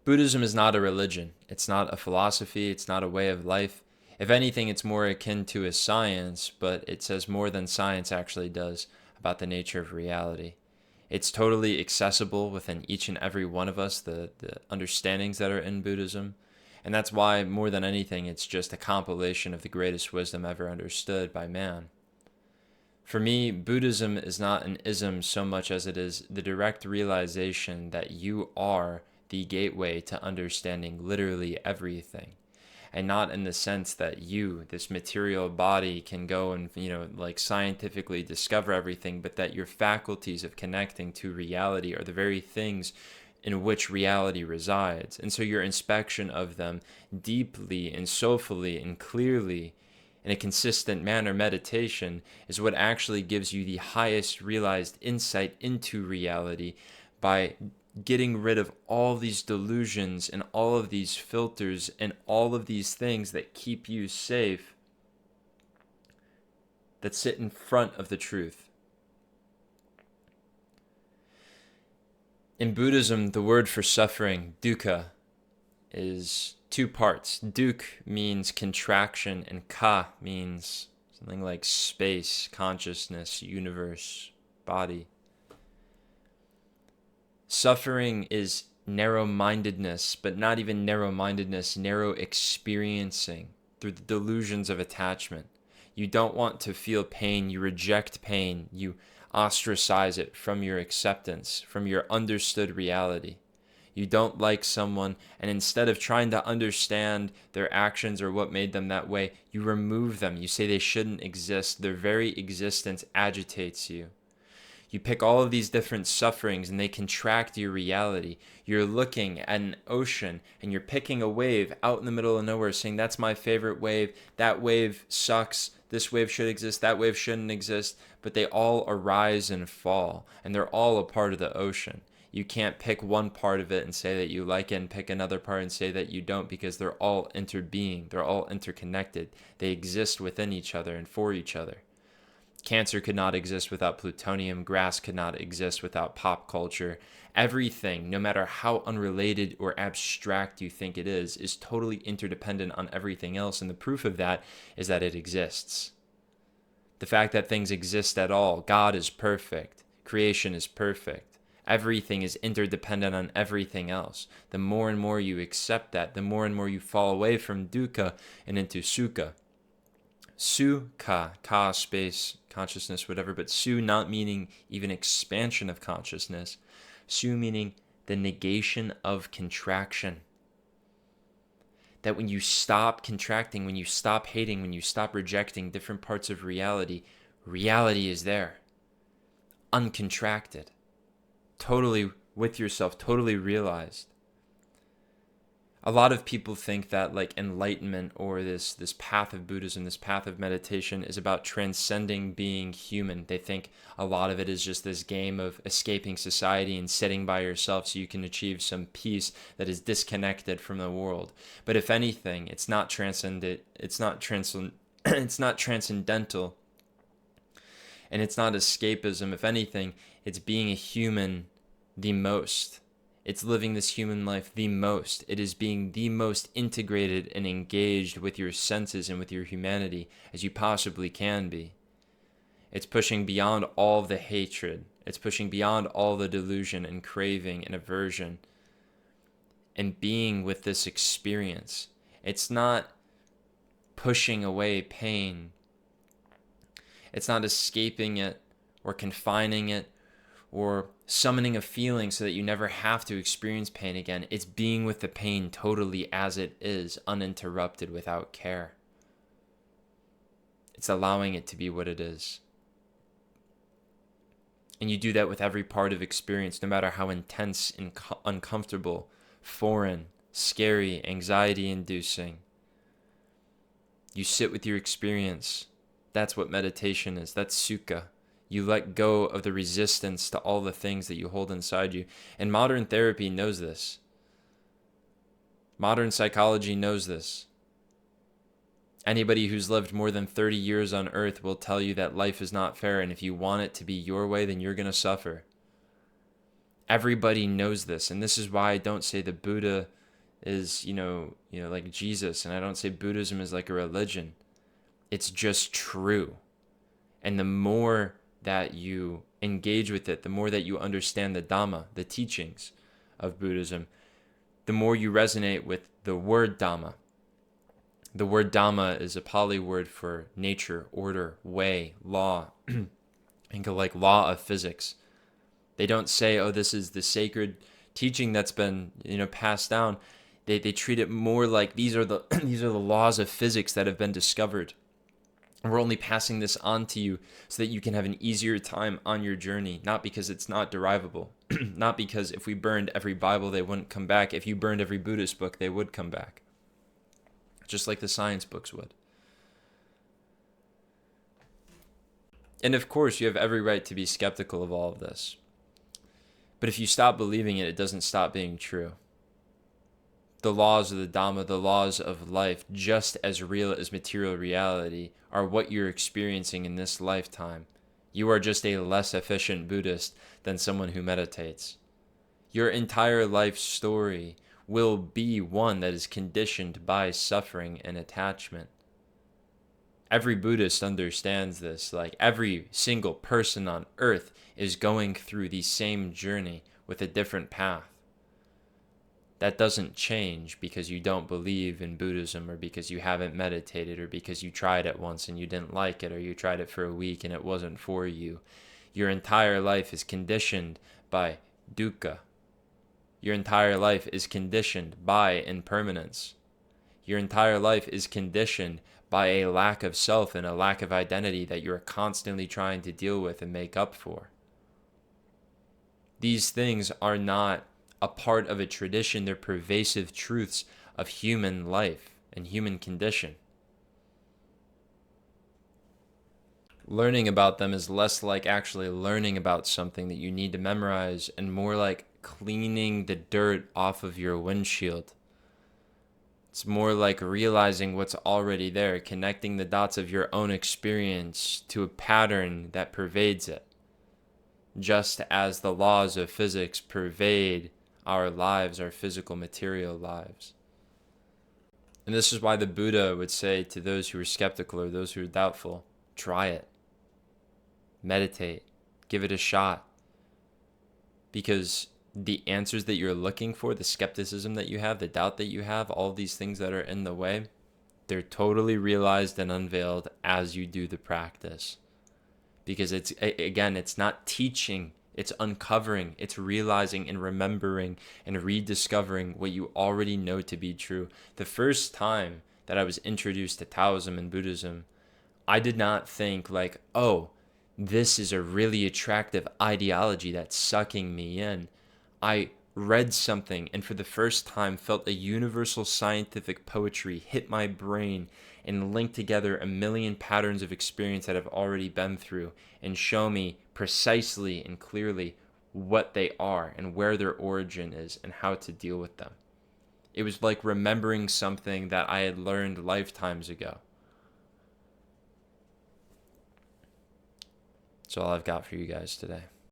Buddhism is not a religion. It's not a philosophy. It's not a way of life. If anything, it's more akin to a science, but it says more than science actually does about the nature of reality. It's totally accessible within each and every one of us, the understandings that are in Buddhism. And that's why, more than anything, it's just a compilation of the greatest wisdom ever understood by man. For me, Buddhism is not an ism so much as it is the direct realization that you are the gateway to understanding literally everything. And not in the sense that you, this material body, can go and, like scientifically discover everything, but that your faculties of connecting to reality are the very things in which reality resides. And so your inspection of them deeply and soulfully and clearly in a consistent manner, meditation, is what actually gives you the highest realized insight into reality by getting rid of all these delusions and all of these filters and all of these things that keep you safe, that sit in front of the truth. In Buddhism, the word for suffering, dukkha, is two parts. Duk means contraction, and ka means something like space, consciousness, universe, body. Suffering is narrow-mindedness, but not even narrow-mindedness, narrow experiencing through the delusions of attachment. You don't want to feel pain, you reject pain, you ostracize it from your acceptance, from your understood reality. You don't like someone, and instead of trying to understand their actions or what made them that way, you remove them. You say they shouldn't exist. Their very existence agitates you. You pick all of these different sufferings and they contract your reality. You're looking at an ocean and you're picking a wave out in the middle of nowhere saying, that's my favorite wave. That wave sucks. This wave should exist. That wave shouldn't exist. But they all arise and fall, and they're all a part of the ocean. You can't pick one part of it and say that you like it and pick another part and say that you don't, because they're all interbeing. They're all interconnected. They exist within each other and for each other. Cancer could not exist without plutonium. Grass could not exist without pop culture. Everything, no matter how unrelated or abstract you think it is totally interdependent on everything else. And the proof of that is that it exists. The fact that things exist at all. God is perfect. Creation is perfect. Everything is interdependent on everything else. The more and more you accept that, the more and more you fall away from dukkha and into sukha. Sukha, ka, space, consciousness, whatever, but su not meaning even expansion of consciousness. Su meaning the negation of contraction. That when you stop contracting, when you stop hating, when you stop rejecting different parts of reality, reality is there, uncontracted, totally with yourself, totally realized. A lot of people think that like enlightenment or this path of Buddhism, this path of meditation is about transcending being human. They think a lot of it is just this game of escaping society and sitting by yourself so you can achieve some peace that is disconnected from the world. But if anything, it's not it's not transcendental, and it's not escapism. If anything, it's being a human the most. It's living this human life the most. It is being the most integrated and engaged with your senses and with your humanity as you possibly can be. It's pushing beyond all the hatred. It's pushing beyond all the delusion and craving and aversion and being with this experience. It's not pushing away pain. It's not escaping it or confining it or summoning a feeling so that you never have to experience pain again. It's being with the pain totally as it is, uninterrupted, without care. It's allowing it to be what it is. And you do that with every part of experience, no matter how intense and uncomfortable, foreign, scary, anxiety-inducing. You sit with your experience. That's what meditation is. That's sukha. You let go of the resistance to all the things that you hold inside you. And modern therapy knows this. Modern psychology knows this. Anybody who's lived more than 30 years on earth will tell you that life is not fair, and if you want it to be your way, then you're going to suffer. Everybody knows this, and this is why I don't say the Buddha is, like Jesus, and I don't say Buddhism is like a religion. It's just true. And the more that you engage with it, the more that you understand the Dhamma, the teachings of Buddhism, the more you resonate with the word Dhamma. The word Dhamma is a Pali word for nature, order, way, law, and like law of physics. They don't say, oh, this is the sacred teaching that's been, passed down. They treat it more like these are the these are the laws of physics that have been discovered. And we're only passing this on to you so that you can have an easier time on your journey, not because it's not derivable, not because if we burned every Bible, they wouldn't come back. If you burned every Buddhist book, they would come back, just like the science books would. And of course, you have every right to be skeptical of all of this. But if you stop believing it, it doesn't stop being true. The laws of the Dhamma, the laws of life, just as real as material reality, are what you're experiencing in this lifetime. You are just a less efficient Buddhist than someone who meditates. Your entire life story will be one that is conditioned by suffering and attachment. Every Buddhist understands this. Like every single person on earth is going through the same journey with a different path. That doesn't change because you don't believe in Buddhism, or because you haven't meditated, or because you tried it once and you didn't like it, or you tried it for a week and it wasn't for you. Your entire life is conditioned by dukkha. Your entire life is conditioned by impermanence. Your entire life is conditioned by a lack of self and a lack of identity that you're constantly trying to deal with and make up for. These things are not a part of a tradition, they're pervasive truths of human life and human condition. Learning about them is less like actually learning about something that you need to memorize, and more like cleaning the dirt off of your windshield. It's more like realizing what's already there, connecting the dots of your own experience to a pattern that pervades it. Just as the laws of physics pervade our lives, our physical material lives. And this is why the Buddha would say to those who are skeptical or those who are doubtful, try it. Meditate. Give it a shot. Because the answers that you're looking for, the skepticism that you have, the doubt that you have, all these things that are in the way, they're totally realized and unveiled as you do the practice. Because it's not teaching, it's uncovering, it's realizing and remembering and rediscovering what you already know to be true. The first time that I was introduced to Taoism and Buddhism, I did not think like, oh, this is a really attractive ideology that's sucking me in. I read something and for the first time felt a universal scientific poetry hit my brain and link together a million patterns of experience that I've already been through and show me precisely and clearly what they are and where their origin is and how to deal with them. It was like remembering something that I had learned lifetimes ago. That's all I've got for you guys today.